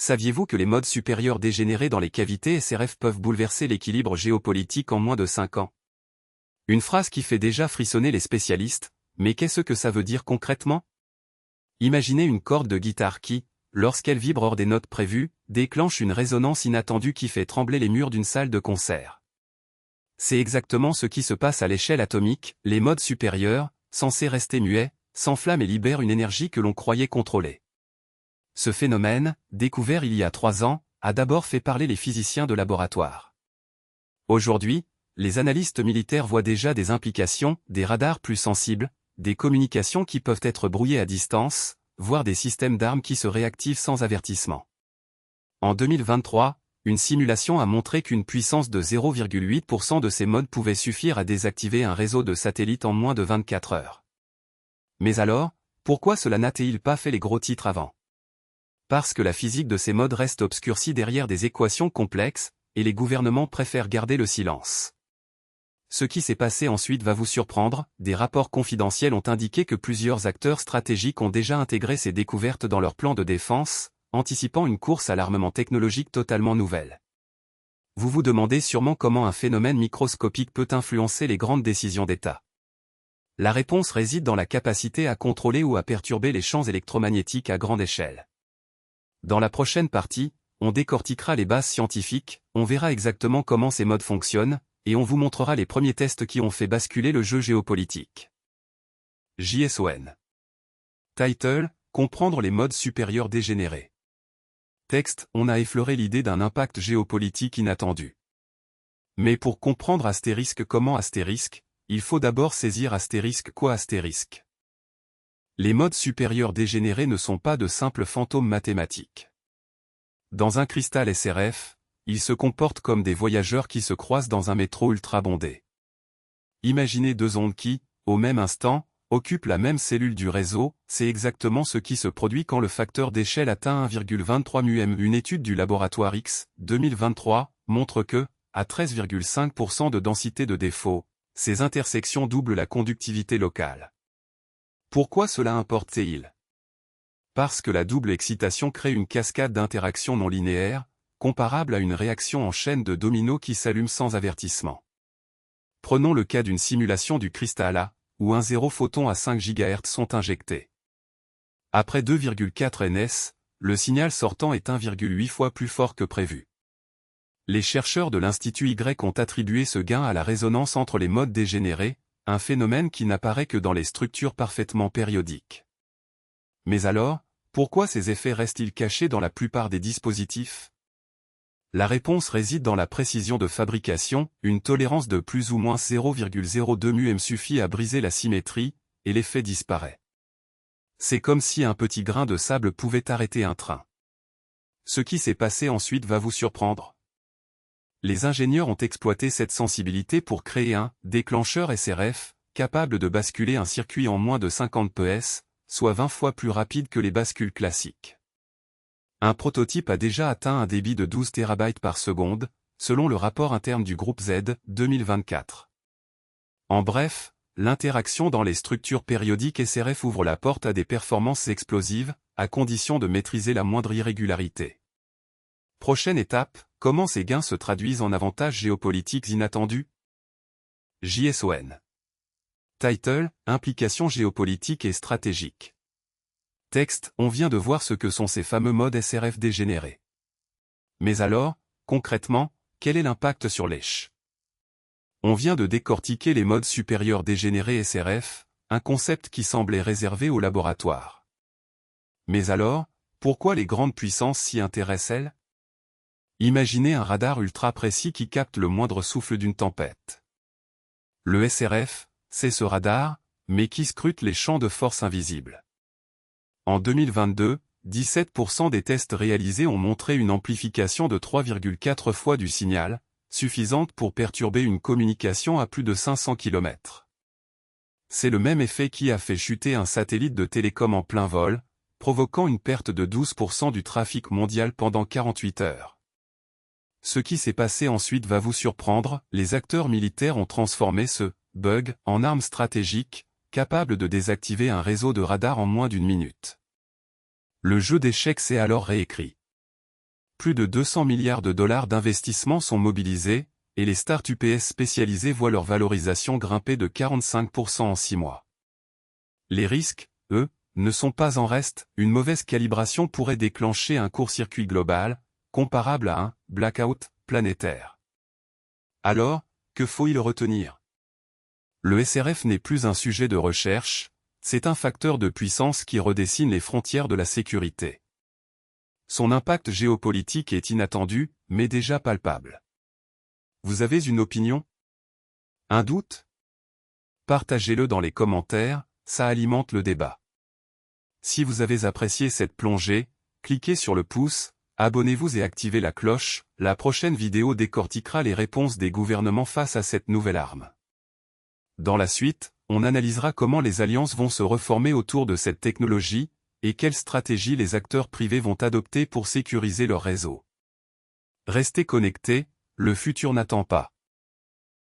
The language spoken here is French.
Saviez-vous que les modes supérieurs dégénérés dans les cavités SRF peuvent bouleverser l'équilibre géopolitique en moins de 5 ans? Une phrase qui fait déjà frissonner les spécialistes, mais qu'est-ce que ça veut dire concrètement? Imaginez une corde de guitare qui, lorsqu'elle vibre hors des notes prévues, déclenche une résonance inattendue qui fait trembler les murs d'une salle de concert. C'est exactement ce qui se passe à l'échelle atomique. Les modes supérieurs, censés rester muets, s'enflamment et libèrent une énergie que l'on croyait contrôlée. Ce phénomène, découvert il y a 3 ans, a d'abord fait parler les physiciens de laboratoire. Aujourd'hui, les analystes militaires voient déjà des implications, des radars plus sensibles, des communications qui peuvent être brouillées à distance, voire des systèmes d'armes qui se réactivent sans avertissement. En 2023, une simulation a montré qu'une puissance de 0,8% de ces modes pouvait suffire à désactiver un réseau de satellites en moins de 24 heures. Mais alors, pourquoi cela n'a-t-il pas fait les gros titres avant? Parce que la physique de ces modes reste obscurcie derrière des équations complexes, et les gouvernements préfèrent garder le silence. Ce qui s'est passé ensuite va vous surprendre. Des rapports confidentiels ont indiqué que plusieurs acteurs stratégiques ont déjà intégré ces découvertes dans leur plan de défense, anticipant une course à l'armement technologique totalement nouvelle. Vous vous demandez sûrement comment un phénomène microscopique peut influencer les grandes décisions d'État. La réponse réside dans la capacité à contrôler ou à perturber les champs électromagnétiques à grande échelle. Dans la prochaine partie, on décortiquera les bases scientifiques, on verra exactement comment ces modes fonctionnent, et on vous montrera les premiers tests qui ont fait basculer le jeu géopolitique. JSON. Title, comprendre les modes supérieurs dégénérés. Texte, on a effleuré l'idée d'un impact géopolitique inattendu. Mais pour comprendre astérisque comment astérisque, il faut d'abord saisir astérisque quoi astérisque. Les modes supérieurs dégénérés ne sont pas de simples fantômes mathématiques. Dans un cristal SRF, ils se comportent comme des voyageurs qui se croisent dans un métro ultra bondé. Imaginez deux ondes qui, au même instant, occupent la même cellule du réseau. C'est exactement ce qui se produit quand le facteur d'échelle atteint 1,23 μm. Une étude du laboratoire X, 2023, montre que, à 13,5% de densité de défaut, ces intersections doublent la conductivité locale. Pourquoi cela importe-t-il? Parce que la double excitation crée une cascade d'interactions non linéaires, comparable à une réaction en chaîne de dominos qui s'allume sans avertissement. Prenons le cas d'une simulation du cristal A, où un 0 photon à 5 GHz sont injectés. Après 2,4 ns, le signal sortant est 1,8 fois plus fort que prévu. Les chercheurs de l'Institut Y ont attribué ce gain à la résonance entre les modes dégénérés, un phénomène qui n'apparaît que dans les structures parfaitement périodiques. Mais alors, pourquoi ces effets restent-ils cachés dans la plupart des dispositifs? La réponse réside dans la précision de fabrication. Une tolérance de plus ou moins 0,02 μm suffit à briser la symétrie, et l'effet disparaît. C'est comme si un petit grain de sable pouvait arrêter un train. Ce qui s'est passé ensuite va vous surprendre. Les ingénieurs ont exploité cette sensibilité pour créer un déclencheur SRF, capable de basculer un circuit en moins de 50 ps, soit 20 fois plus rapide que les bascules classiques. Un prototype a déjà atteint un débit de 12 TB par seconde, selon le rapport interne du groupe Z, 2024. En bref, l'interaction dans les structures périodiques SRF ouvre la porte à des performances explosives, à condition de maîtriser la moindre irrégularité. Prochaine étape, comment ces gains se traduisent en avantages géopolitiques inattendus? JSON. Title, implications géopolitiques et stratégiques. Texte, on vient de voir ce que sont ces fameux modes SRF dégénérés. Mais alors, concrètement, quel est l'impact sur l'ECH? On vient de décortiquer les modes supérieurs dégénérés SRF, un concept qui semblait réservé au laboratoire. Mais alors, pourquoi les grandes puissances s'y intéressent-elles? Imaginez un radar ultra précis qui capte le moindre souffle d'une tempête. Le SRF, c'est ce radar, mais qui scrute les champs de force invisibles. En 2022, 17% des tests réalisés ont montré une amplification de 3,4 fois du signal, suffisante pour perturber une communication à plus de 500 km. C'est le même effet qui a fait chuter un satellite de télécom en plein vol, provoquant une perte de 12% du trafic mondial pendant 48 heures. Ce qui s'est passé ensuite va vous surprendre. Les acteurs militaires ont transformé ce bug en arme stratégique, capable de désactiver un réseau de radars en moins d'une minute. Le jeu d'échecs s'est alors réécrit. Plus de 200 milliards de dollars d'investissement sont mobilisés, et les startups UPS spécialisées voient leur valorisation grimper de 45% en 6 mois. Les risques, eux, ne sont pas en reste, une mauvaise calibration pourrait déclencher un court-circuit global, comparable à un « blackout » planétaire. Alors, que faut-il retenir? Le SRF n'est plus un sujet de recherche, c'est un facteur de puissance qui redessine les frontières de la sécurité. Son impact géopolitique est inattendu, mais déjà palpable. Vous avez une opinion? Un doute? Partagez-le dans les commentaires, ça alimente le débat. Si vous avez apprécié cette plongée, cliquez sur le pouce, abonnez-vous et activez la cloche, la prochaine vidéo décortiquera les réponses des gouvernements face à cette nouvelle arme. Dans la suite, on analysera comment les alliances vont se reformer autour de cette technologie, et quelles stratégies les acteurs privés vont adopter pour sécuriser leur réseau. Restez connectés, le futur n'attend pas.